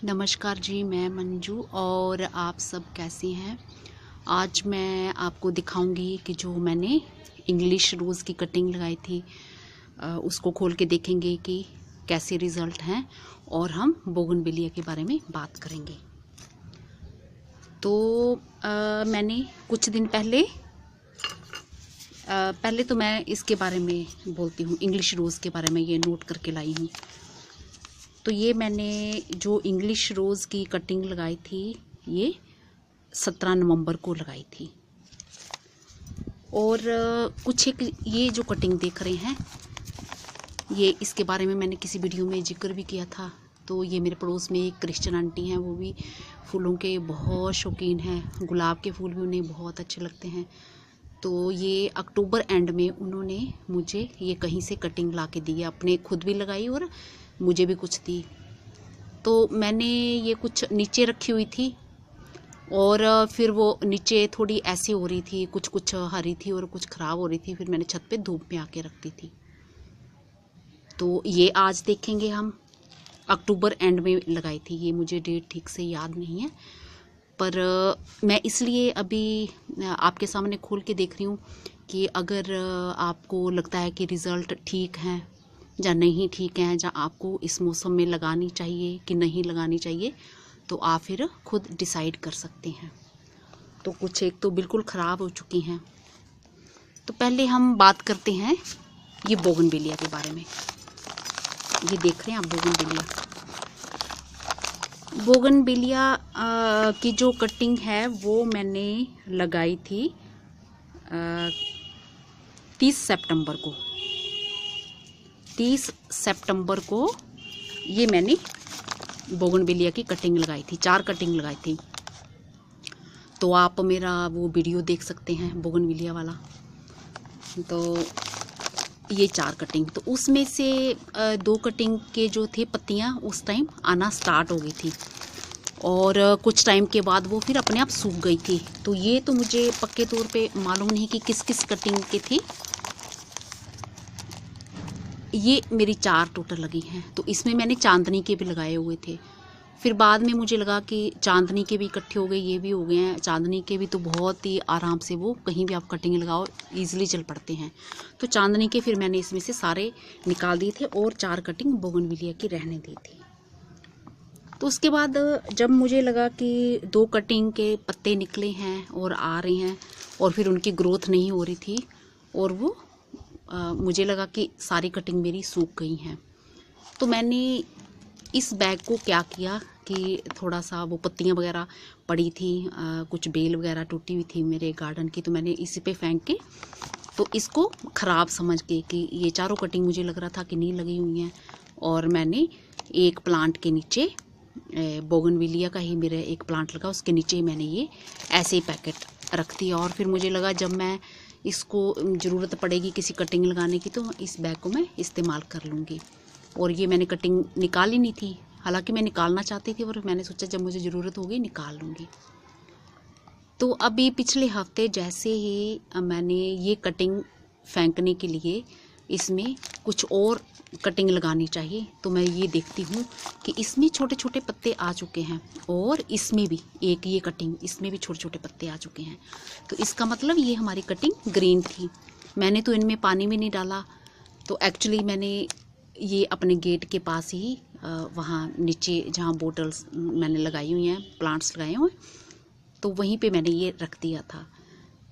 नमस्कार जी, मैं मंजू और आप सब कैसे हैं। आज मैं आपको दिखाऊंगी कि जो मैंने इंग्लिश रोज़ की कटिंग लगाई थी उसको खोल के देखेंगे कि कैसे रिज़ल्ट हैं और हम बोगनविलिया के बारे में बात करेंगे। तो मैंने कुछ दिन पहले तो मैं इसके बारे में बोलती हूँ, इंग्लिश रोज़ के बारे में ये नोट करके लाई हूँ। तो ये मैंने जो इंग्लिश रोज़ की कटिंग लगाई थी ये 17 नवंबर को लगाई थी। और कुछ एक ये जो कटिंग देख रहे हैं ये इसके बारे में मैंने किसी वीडियो में जिक्र भी किया था। तो ये मेरे पड़ोस में एक क्रिश्चियन आंटी हैं, वो भी फूलों के बहुत शौकीन हैं, गुलाब के फूल भी उन्हें बहुत अच्छे लगते हैं। तो ये अक्टूबर एंड में उन्होंने मुझे ये कहीं से कटिंग ला के दी, अपने खुद भी लगाई और मुझे भी कुछ दी। तो मैंने ये कुछ नीचे रखी हुई थी और फिर वो नीचे थोड़ी ऐसी हो रही थी, कुछ हरी थी और कुछ ख़राब हो रही थी। फिर मैंने छत पे धूप में आके रखती थी। तो ये आज देखेंगे हम, अक्टूबर एंड में लगाई थी ये, मुझे डेट ठीक से याद नहीं है, पर मैं इसलिए अभी आपके सामने खोल के देख रही हूँ कि अगर आपको लगता है कि रिज़ल्ट ठीक हैं या नहीं ठीक हैं, या आपको इस मौसम में लगानी चाहिए कि नहीं लगानी चाहिए, तो आप फिर खुद डिसाइड कर सकते हैं। तो कुछ एक तो बिल्कुल ख़राब हो चुकी हैं। तो पहले हम बात करते हैं ये बोगनविलिया के बारे में। ये देख रहे हैं आप बोगनविलिया की जो कटिंग है वो मैंने लगाई थी 30 सितंबर को ये मैंने बोगनविलिया की कटिंग लगाई थी, 4 कटिंग लगाई थी। तो आप मेरा वो वीडियो देख सकते हैं बोगनविलिया वाला। तो ये 4 कटिंग, तो उसमें से 2 कटिंग के जो थे पत्तियां उस टाइम आना स्टार्ट हो गई थी और कुछ टाइम के बाद वो फिर अपने आप सूख गई थी। तो ये तो मुझे पक्के तौर पे मालूम नहीं कि किस किस कटिंग के थी। ये मेरी 4 टोटल लगी हैं। तो इसमें मैंने चांदनी के भी लगाए हुए थे। फिर बाद में मुझे लगा कि चांदनी के भी इकट्ठे हो गए, ये भी हो गए हैं। चांदनी के भी तो बहुत ही आराम से वो कहीं भी आप कटिंग लगाओ ईजिली चल पड़ते हैं। तो चांदनी के फिर मैंने इसमें से सारे निकाल दिए थे और 4 कटिंग बोगनविलिया की रहने दी थी। तो उसके बाद जब मुझे लगा कि 2 कटिंग के पत्ते निकले हैं और आ रहे हैं और फिर उनकी ग्रोथ नहीं हो रही थी और वो मुझे लगा कि सारी कटिंग मेरी सूख गई हैं। तो मैंने इस बैग को क्या किया कि थोड़ा सा वो पत्तियां वगैरह पड़ी थी, कुछ बेल वगैरह टूटी हुई थी मेरे गार्डन की, तो मैंने इसी पे फेंक के, तो इसको ख़राब समझ के कि ये 4 कटिंग मुझे लग रहा था कि नहीं लगी हुई हैं, और मैंने एक प्लांट के नीचे बोगनविलिया का ही मेरा एक प्लांट लगा, उसके नीचे ही मैंने ये ऐसे ही पैकेट रख दिया। और फिर मुझे लगा जब मैं इसको ज़रूरत पड़ेगी किसी कटिंग लगाने की तो इस बैग को मैं इस्तेमाल कर लूँगी। और ये मैंने कटिंग निकाली नहीं थी, हालांकि मैं निकालना चाहती थी, और मैंने सोचा जब मुझे ज़रूरत होगी निकाल लूँगी। तो अभी पिछले हफ्ते जैसे ही मैंने ये कटिंग फेंकने के लिए इसमें कुछ और कटिंग लगानी चाहिए, तो मैं ये देखती हूँ कि इसमें छोटे छोटे पत्ते आ चुके हैं और इसमें भी एक ये कटिंग, इसमें भी छोटे छोटे पत्ते आ चुके हैं। तो इसका मतलब ये हमारी कटिंग ग्रीन थी। मैंने तो इनमें पानी भी नहीं डाला। तो एक्चुअली मैंने ये अपने गेट के पास ही वहाँ नीचे जहाँ बोटल्स मैंने लगाई हुई हैं, प्लांट्स लगाए हुए हैं, तो वहीं पे मैंने ये रख दिया था।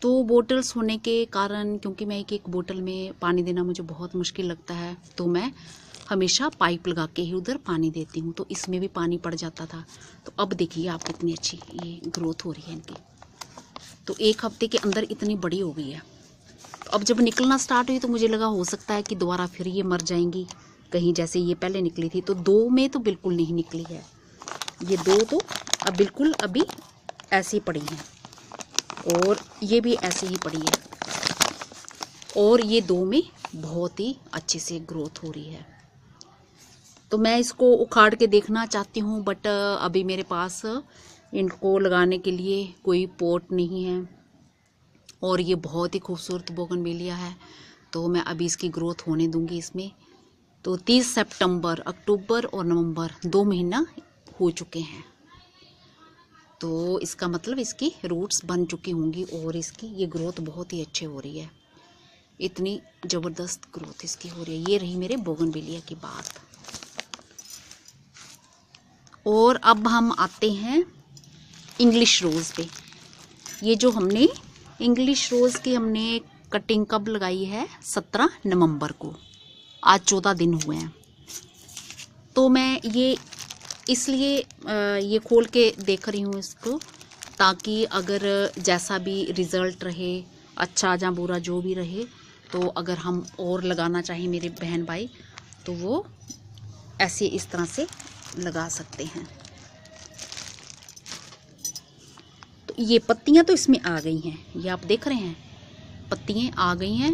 तो बोटल्स होने के कारण, क्योंकि मैं एक बोतल में पानी देना मुझे बहुत मुश्किल लगता है, तो मैं हमेशा पाइप लगा के ही उधर पानी देती हूँ, तो इसमें भी पानी पड़ जाता था। तो अब देखिए आप कितनी अच्छी ये ग्रोथ हो रही है इनकी। तो 1 हफ्ते के अंदर इतनी बड़ी हो गई है। तो अब जब निकलना स्टार्ट हुई तो मुझे लगा हो सकता है कि दोबारा फिर ये मर जाएंगी कहीं, जैसे ये पहले निकली थी। तो 2 में तो बिल्कुल नहीं निकली है, ये 2 तो अब बिल्कुल अभी ऐसी पड़ी हैं और ये भी ऐसे ही पड़ी है, और ये 2 में बहुत ही अच्छे से ग्रोथ हो रही है। तो मैं इसको उखाड़ के देखना चाहती हूँ, बट अभी मेरे पास इनको लगाने के लिए कोई पॉट नहीं है, और ये बहुत ही खूबसूरत बोगनविलिया है। तो मैं अभी इसकी ग्रोथ होने दूंगी इसमें। तो 30 सितंबर, अक्टूबर और नवंबर 2 महीना हो चुके हैं, तो इसका मतलब इसकी रूट्स बन चुकी होंगी और इसकी ये ग्रोथ बहुत ही अच्छी हो रही है। इतनी ज़बरदस्त ग्रोथ इसकी हो रही है। ये रही मेरे बोगनविलिया की बात। और अब हम आते हैं इंग्लिश रोज़ पे। ये जो हमने इंग्लिश रोज़ की हमने कटिंग कब लगाई है? 17 नवंबर को। आज 14 दिन हुए हैं। तो मैं ये इसलिए ये खोल के देख रही हूँ इसको, ताकि अगर जैसा भी रिज़ल्ट रहे, अच्छा या बुरा जो भी रहे, तो अगर हम और लगाना चाहें मेरे बहन भाई, तो वो ऐसे इस तरह से लगा सकते हैं। तो ये पत्तियां तो इसमें आ गई हैं, ये आप देख रहे हैं पत्तियां आ गई हैं,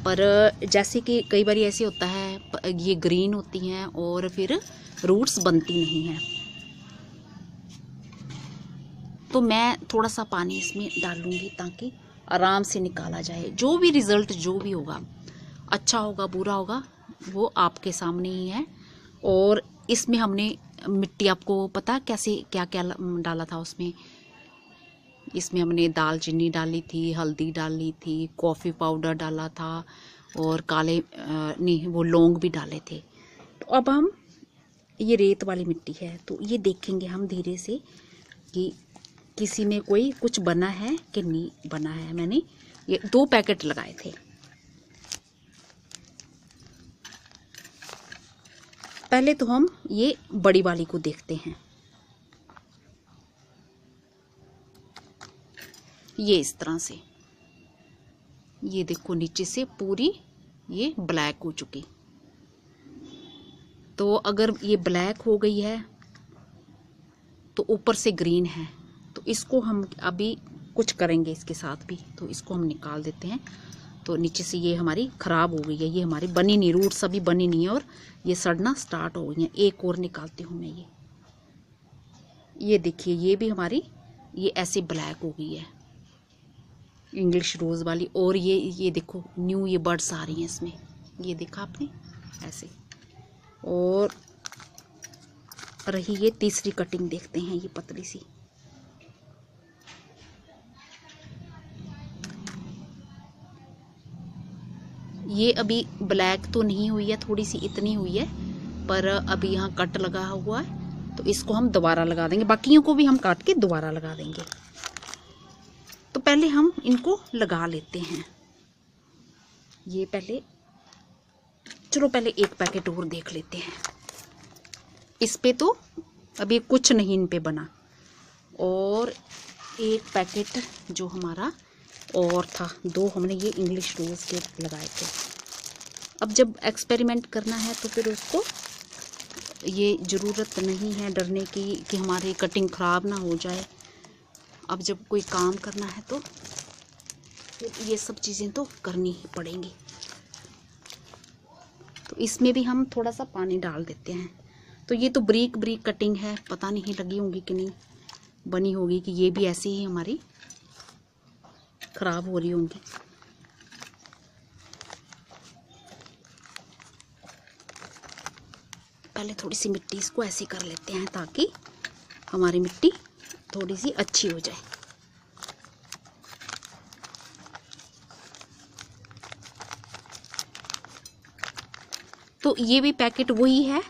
पर जैसे कि कई बार ऐसे होता है ये ग्रीन होती हैं और फिर रूट्स बनती नहीं हैं। तो मैं थोड़ा सा पानी इसमें डालूंगी ताकि आराम से निकाला जाए। जो भी रिज़ल्ट जो भी होगा, अच्छा होगा बुरा होगा, वो आपके सामने ही है। और इसमें हमने मिट्टी, आपको पता कैसे क्या क्या डाला था उसमें? इसमें हमने दालचीनी डाली थी, हल्दी डाली थी, कॉफ़ी पाउडर डाला था और काले नहीं वो लौंग भी डाले थे। तो अब हम ये रेत वाली मिट्टी है, तो ये देखेंगे हम धीरे से कि किसी में कोई कुछ बना है कि नहीं बना है। मैंने ये 2 पैकेट लगाए थे। पहले तो हम ये बड़ी वाली को देखते हैं। ये इस तरह से, ये देखो नीचे से पूरी ये ब्लैक हो चुकी। तो अगर ये ब्लैक हो गई है तो ऊपर से ग्रीन है, तो इसको हम अभी कुछ करेंगे इसके साथ भी। तो इसको हम निकाल देते हैं। तो नीचे से ये हमारी ख़राब हो गई है, ये हमारी बनी नहीं, रूट्स अभी बनी नहीं है और ये सड़ना स्टार्ट हो गई है। एक और निकालती हूँ मैं। ये देखिए, ये भी हमारी ये ऐसे ब्लैक हो गई है इंग्लिश रोज़ वाली। और ये देखो न्यू ये बर्ड्स आ रही हैं इसमें, ये देखा आपने ऐसे। और रही ये तीसरी कटिंग, देखते हैं ये पतली सी। ये अभी ब्लैक तो नहीं हुई है, थोड़ी सी इतनी हुई है, पर अभी यहाँ कट लगा हुआ है, तो इसको हम दोबारा लगा देंगे। बाकियों को भी हम काट के दोबारा लगा देंगे। तो पहले हम इनको लगा लेते हैं। ये पहले चलो पहले एक पैकेट और देख लेते हैं। इस पे तो अभी कुछ नहीं इन पे बना। और एक पैकेट जो हमारा और था, 2 हमने ये इंग्लिश रोज़ के लगाए थे। अब जब एक्सपेरिमेंट करना है तो फिर उसको ये ज़रूरत नहीं है डरने की कि हमारी कटिंग ख़राब ना हो जाए। अब जब कोई काम करना है तो फिर ये सब चीज़ें तो करनी ही पड़ेंगी। तो इसमें भी हम थोड़ा सा पानी डाल देते हैं। तो ये तो ब्रीक ब्रीक कटिंग है, पता नहीं लगी होंगी कि नहीं बनी होगी, कि ये भी ऐसी ही हमारी ख़राब हो रही होंगी। पहले थोड़ी सी मिट्टी इसको ऐसे कर लेते हैं ताकि हमारी मिट्टी थोड़ी सी अच्छी हो जाए। तो ये भी पैकेट वही है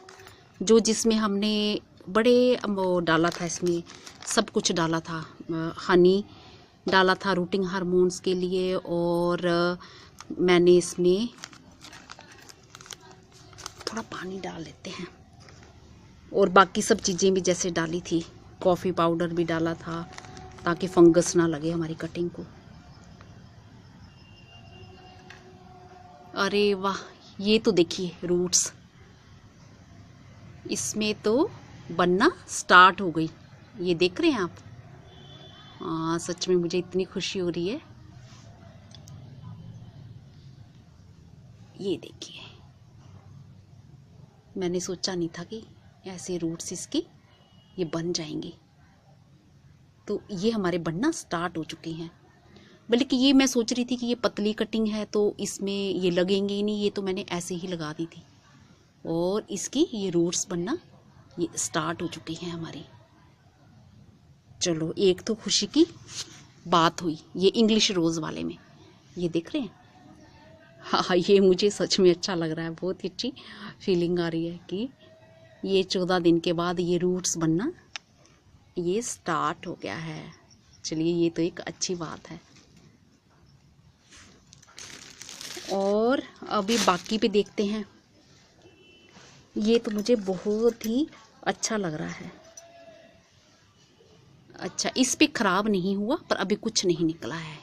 जो जिसमें हमने बड़े वो डाला था, इसमें सब कुछ डाला था। हनी डाला था रूटिंग हार्मोन्स के लिए, और मैंने इसमें थोड़ा पानी डाल लेते हैं। और बाकी सब चीज़ें भी जैसे डाली थी, कॉफ़ी पाउडर भी डाला था ताकि फंगस ना लगे हमारी कटिंग को। अरे वाह, ये तो देखिए रूट्स इसमें तो बनना स्टार्ट हो गई। ये देख रहे हैं आप? हाँ, सच में मुझे इतनी खुशी हो रही है। ये देखिए, मैंने सोचा नहीं था कि ऐसे रूट्स इसकी ये बन जाएंगे। तो ये हमारे बनना स्टार्ट हो चुके हैं। बल्कि ये मैं सोच रही थी कि ये पतली कटिंग है तो इसमें ये लगेंगे ही नहीं, ये तो मैंने ऐसे ही लगा दी थी और इसकी ये रूट्स बनना ये स्टार्ट हो चुकी है हमारी। चलो, एक तो खुशी की बात हुई ये इंग्लिश रोज़ वाले में, ये देख रहे हैं। हाँ, ये मुझे सच में अच्छा लग रहा है, बहुत ही अच्छी फीलिंग आ रही है कि ये 14 दिन के बाद ये रूट्स बनना ये स्टार्ट हो गया है। चलिए, ये तो एक अच्छी बात है। और अभी बाकी पे देखते हैं। ये तो मुझे बहुत ही अच्छा लग रहा है। अच्छा, इस पे ख़राब नहीं हुआ, पर अभी कुछ नहीं निकला है,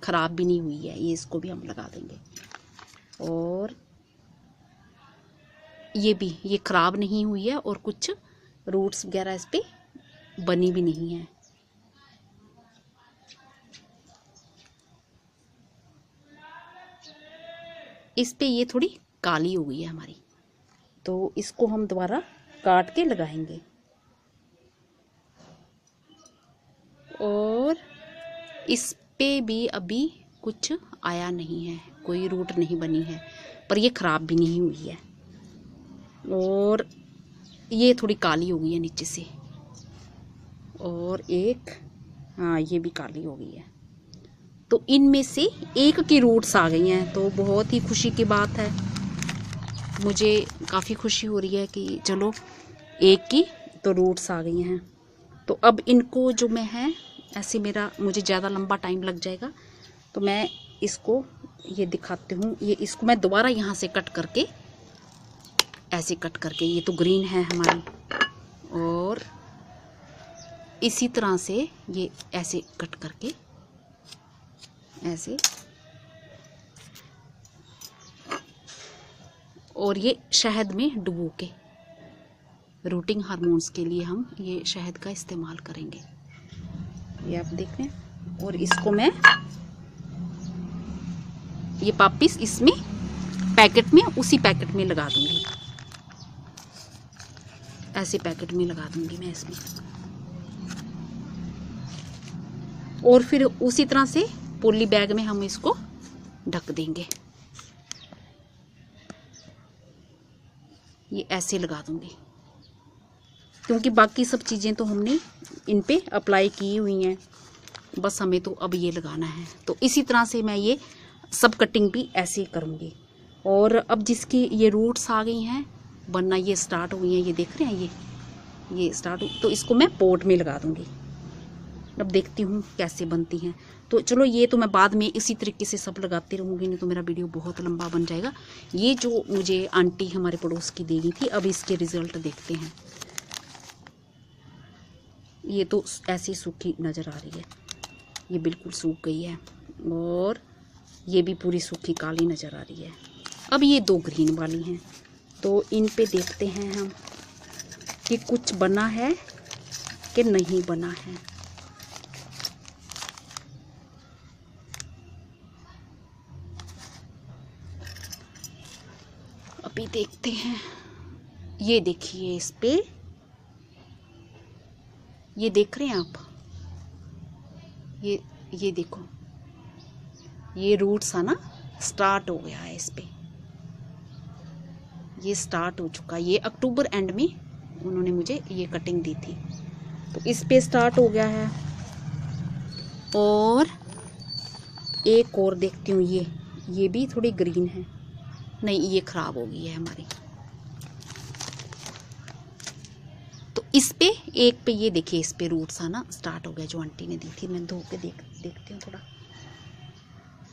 ख़राब भी नहीं हुई है ये, इसको भी हम लगा देंगे। और ये ख़राब नहीं हुई है और कुछ रूट्स वगैरह इस पे बनी भी नहीं है। इस पे ये थोड़ी काली हो गई है हमारी, तो इसको हम दोबारा काट के लगाएंगे। और इस पे भी अभी कुछ आया नहीं है, कोई रूट नहीं बनी है, पर ये ख़राब भी नहीं हुई है। और ये थोड़ी काली हो गई है नीचे से, और एक, हाँ, ये भी काली हो गई है। तो इनमें से एक की रूट्स आ गई हैं, तो बहुत ही खुशी की बात है। मुझे काफ़ी खुशी हो रही है कि चलो, एक की तो रूट्स आ गई हैं। तो अब इनको जो मैं है ऐसे, मुझे ज़्यादा लंबा टाइम लग जाएगा, तो मैं इसको ये दिखाती हूँ। ये इसको मैं दोबारा यहाँ से कट करके, ऐसे कट करके, ये तो ग्रीन है हमारी, और इसी तरह से ये ऐसे कट करके, ऐसे, और ये शहद में डुबो के, रूटिंग हार्मोन्स के लिए हम ये शहद का इस्तेमाल करेंगे, ये आप देख रहे हैं। और इसको मैं ये वापिस इसमें पैकेट में, उसी पैकेट में लगा दूंगी, ऐसे पैकेट में लगा दूंगी मैं इसमें। और फिर उसी तरह से पॉली बैग में हम इसको ढक देंगे, ये ऐसे लगा दूंगी, क्योंकि बाकी सब चीज़ें तो हमने इन पे अप्लाई की हुई हैं, बस हमें तो अब ये लगाना है। तो इसी तरह से मैं ये सब कटिंग भी ऐसे ही करूँगी। और अब जिसकी ये रूट्स आ गई हैं बनना, ये स्टार्ट हो गई हैं, ये देख रहे हैं, ये स्टार्ट हो, तो इसको मैं पोट में लगा दूँगी। अब देखती हूँ कैसे बनती हैं। तो चलो, ये तो मैं बाद में इसी तरीके से सब लगाती रहूँगी, नहीं तो मेरा वीडियो बहुत लंबा बन जाएगा। ये जो मुझे आंटी हमारे पड़ोस की दे गई थी, अब इसके रिज़ल्ट देखते हैं। ये तो ऐसी सूखी नज़र आ रही है, ये बिल्कुल सूख गई है, और ये भी पूरी सूखी काली नज़र आ रही है। अब ये दो ग्रीन वाली हैं, तो इन पे देखते हैं हम कि कुछ बना है कि नहीं बना है। अभी देखते हैं। ये देखिए, इस पे ये देख रहे हैं आप, ये देखो, ये रूट्स आना स्टार्ट हो गया है इस पे, ये स्टार्ट हो चुका है। ये अक्टूबर एंड में उन्होंने मुझे ये कटिंग दी थी, तो इस पे स्टार्ट हो गया है। और एक और देखती हूँ, ये भी थोड़ी ग्रीन है, नहीं, ये खराब हो गई है हमारी। तो इस पे, एक पे ये देखिए, इस पे रूट्स आना स्टार्ट हो गया, जो आंटी ने दी थी। मैं धो के देखती हूँ थोड़ा,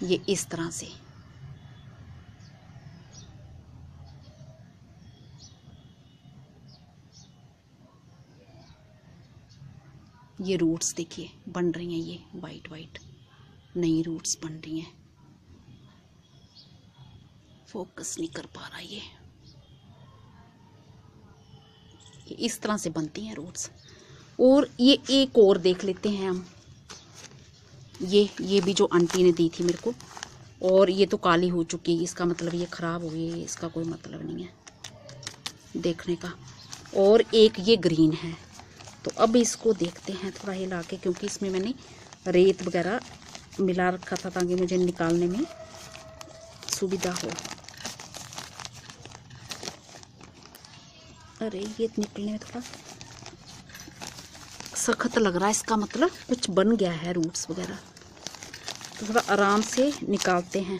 ये इस तरह से। ये रूट्स देखिए बन रही हैं, ये वाइट वाइट नई रूट्स बन रही हैं। फोकस नहीं कर पा रहा ये इस तरह से बनती हैं रूट्स। और ये एक और देख लेते हैं हम, ये भी जो आंटी ने दी थी मेरे को, और ये तो काली हो चुकी है, इसका मतलब ये ख़राब हो गई है, इसका कोई मतलब नहीं है देखने का। और एक ये ग्रीन है, तो अब इसको देखते हैं थोड़ा हिला के, क्योंकि इसमें मैंने रेत वगैरह मिला रखा था ताकि मुझे निकालने में सुविधा हो। अरे ये निकलने में थोड़ा सख्त लग रहा है, इसका मतलब कुछ बन गया है रूट्स वगैरह, तो थोड़ा आराम से निकालते हैं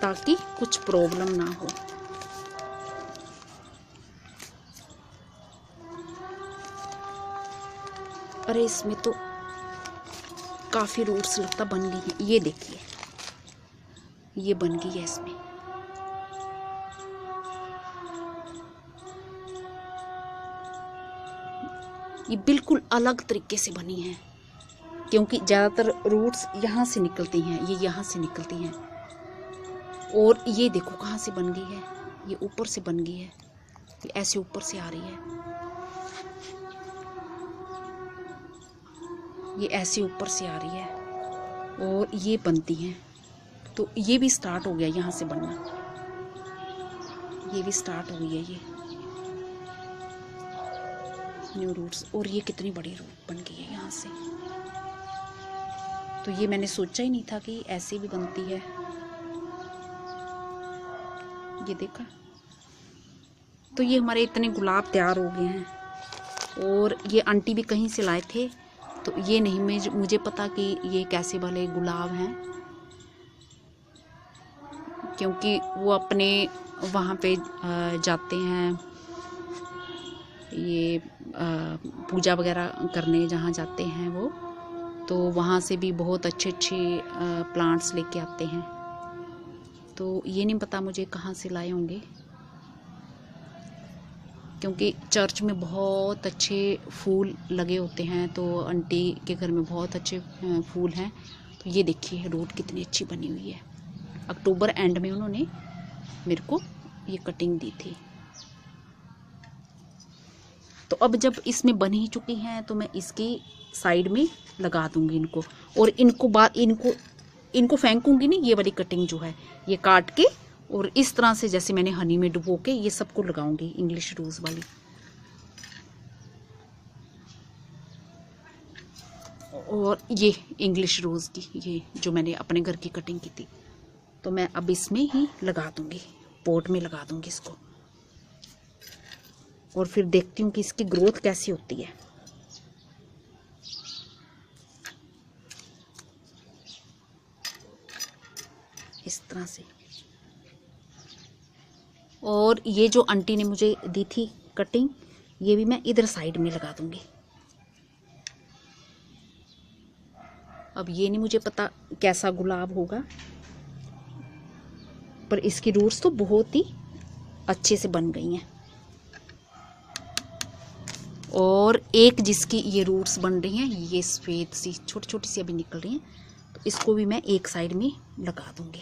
ताकि कुछ प्रॉब्लम ना हो। अरे इसमें तो काफ़ी रूट्स लगता बन गई हैं, ये देखिए ये बन गई है इसमें। ये बिल्कुल अलग तरीके से बनी है, क्योंकि ज़्यादातर रूट्स यहाँ से निकलती हैं, ये यहाँ से निकलती हैं। और ये देखो कहाँ से बन गई है, ये ऊपर से बन गई है, ये ऐसे ऊपर से आ रही है, ये ऐसे ऊपर से आ रही है और ये बनती हैं। तो ये भी स्टार्ट हो गया यहाँ से बनना, ये भी स्टार्ट हो गई है ये न्यू रूट्स। और ये कितनी बड़ी रूट बन गई है यहाँ से, तो ये मैंने सोचा ही नहीं था कि ऐसे भी बनती है। ये देखा, तो ये हमारे इतने गुलाब तैयार हो गए हैं। और ये आंटी भी कहीं से लाए थे, तो ये नहीं मुझे पता कि ये कैसे वाले गुलाब हैं, क्योंकि वो अपने वहाँ पे जाते हैं, ये पूजा वगैरह करने जहाँ जाते हैं वो, तो वहाँ से भी बहुत अच्छे प्लांट्स लेके आते हैं। तो ये नहीं पता मुझे कहाँ से लाए होंगे, क्योंकि चर्च में बहुत अच्छे फूल लगे होते हैं, तो आंटी के घर में बहुत अच्छे फूल हैं। तो ये देखिए रूट कितनी अच्छी बनी हुई है। अक्टूबर एंड में उन्होंने मेरे को ये कटिंग दी थी। तो अब जब इसमें बन ही चुकी हैं, तो मैं इसकी साइड में लगा दूंगी इनको, और इनको फेंकूंगी नहीं। ये वाली कटिंग जो है ये काट के, और इस तरह से जैसे मैंने हनी में डुबो के ये सबको लगाऊंगी, इंग्लिश रोज वाली। और ये इंग्लिश रोज की, ये जो मैंने अपने घर की कटिंग की थी, तो मैं अब इसमें ही लगा दूंगी, पॉट में लगा दूंगी इसको, और फिर देखती हूँ कि इसकी ग्रोथ कैसी होती है। इस तरह से। और ये जो आंटी ने मुझे दी थी कटिंग, ये भी मैं इधर साइड में लगा दूंगी। अब ये नहीं मुझे पता कैसा गुलाब होगा, पर इसकी रूट्स तो बहुत ही अच्छे से बन गई हैं। और एक जिसकी ये रूट्स बन रही हैं, ये सफ़ेद सी छोटी छोटी सी अभी निकल रही हैं, तो इसको भी मैं एक साइड में लगा दूंगी।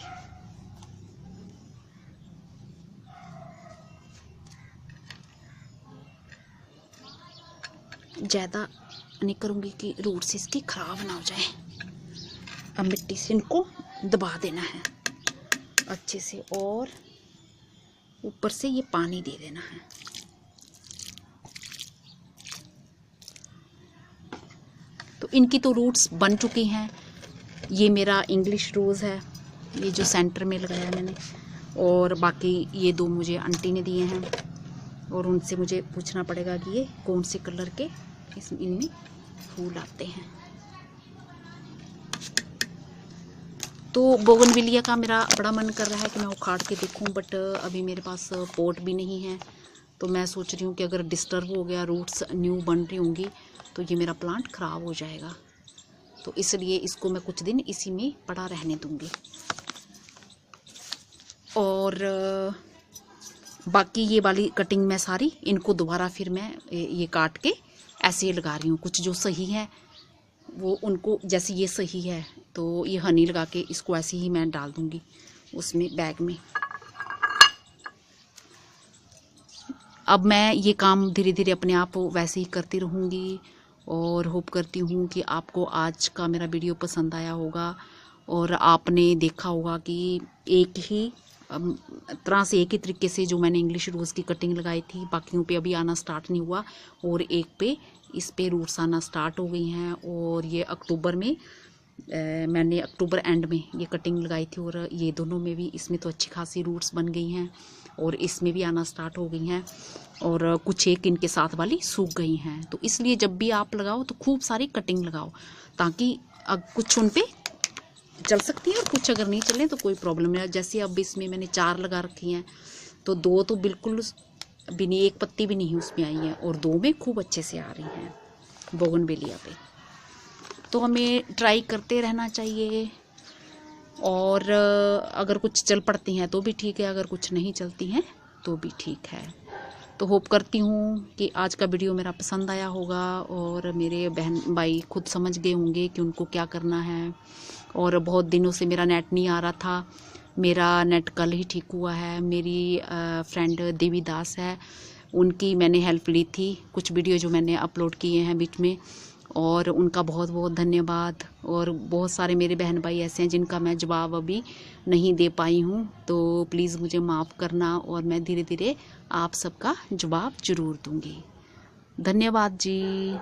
ज़्यादा नहीं करूँगी कि रूट्स इसकी ख़राब ना हो जाए। अब मिट्टी से इनको दबा देना है अच्छे से, और ऊपर से ये पानी दे देना है। तो इनकी तो रूट्स बन चुकी हैं। ये मेरा इंग्लिश रोज़ है, ये जो सेंटर में लगाया मैंने, और बाकी ये दो मुझे आंटी ने दिए हैं, और उनसे मुझे पूछना पड़ेगा कि ये कौन से कलर के इनमें फूल आते हैं। तो बोगनविलिया का मेरा बड़ा मन कर रहा है कि मैं उखाड़ के देखूं, बट अभी मेरे पास पॉट भी नहीं है। तो मैं सोच रही हूँ कि अगर डिस्टर्ब हो गया, रूट्स न्यू बन रही होंगी, तो ये मेरा प्लांट ख़राब हो जाएगा। तो इसलिए इसको मैं कुछ दिन इसी में पड़ा रहने दूँगी। और बाकी ये वाली कटिंग मैं सारी इनको दोबारा फिर मैं ये काट के ऐसे लगा रही हूँ। कुछ जो सही है वो उनको, जैसे ये सही है तो ये हनी लगा के इसको ऐसे ही मैं डाल दूँगी उसमें बैग में। अब मैं ये काम धीरे धीरे अपने आप वैसे ही करती रहूँगी, और होप करती हूँ कि आपको आज का मेरा वीडियो पसंद आया होगा, और आपने देखा होगा कि एक ही तरह से, एक ही तरीके से जो मैंने इंग्लिश रोज़ की कटिंग लगाई थी, बाकियों पे अभी आना स्टार्ट नहीं हुआ, और एक पे इस पे रूट्स आना स्टार्ट हो गई हैं। और ये अक्टूबर में मैंने अक्टूबर एंड में ये कटिंग लगाई थी और ये दोनों में भी, इसमें तो अच्छी खासी रूट्स बन गई हैं और इसमें भी आना स्टार्ट हो गई हैं और कुछ एक इनके साथ वाली सूख गई हैं। तो इसलिए जब भी आप लगाओ तो खूब सारी कटिंग लगाओ, ताकि कुछ उन पे चल सकती है और कुछ अगर नहीं चले तो कोई प्रॉब्लम नहीं। जैसे अब इसमें मैंने 4 लगा रखी हैं, तो 2 तो बिल्कुल भी नहीं, एक पत्ती भी नहीं उसमें आई है और 2 में खूब अच्छे से आ रही हैं बोगनवेलिया पे। तो हमें ट्राई करते रहना चाहिए और अगर कुछ चल पड़ती हैं तो भी ठीक है, अगर कुछ नहीं चलती हैं तो भी ठीक है। तो होप करती हूँ कि आज का वीडियो मेरा पसंद आया होगा और मेरे बहन भाई खुद समझ गए होंगे कि उनको क्या करना है। और बहुत दिनों से मेरा नेट नहीं आ रहा था, मेरा नेट कल ही ठीक हुआ है। मेरी फ्रेंड देवी दास है, उनकी मैंने हेल्प ली थी, कुछ वीडियो जो मैंने अपलोड किए हैं बीच में, और उनका बहुत बहुत धन्यवाद। और बहुत सारे मेरे बहन भाई ऐसे हैं जिनका मैं जवाब अभी नहीं दे पाई हूँ, तो प्लीज़ मुझे माफ़ करना और मैं धीरे धीरे आप सबका जवाब ज़रूर दूँगी। धन्यवाद जी।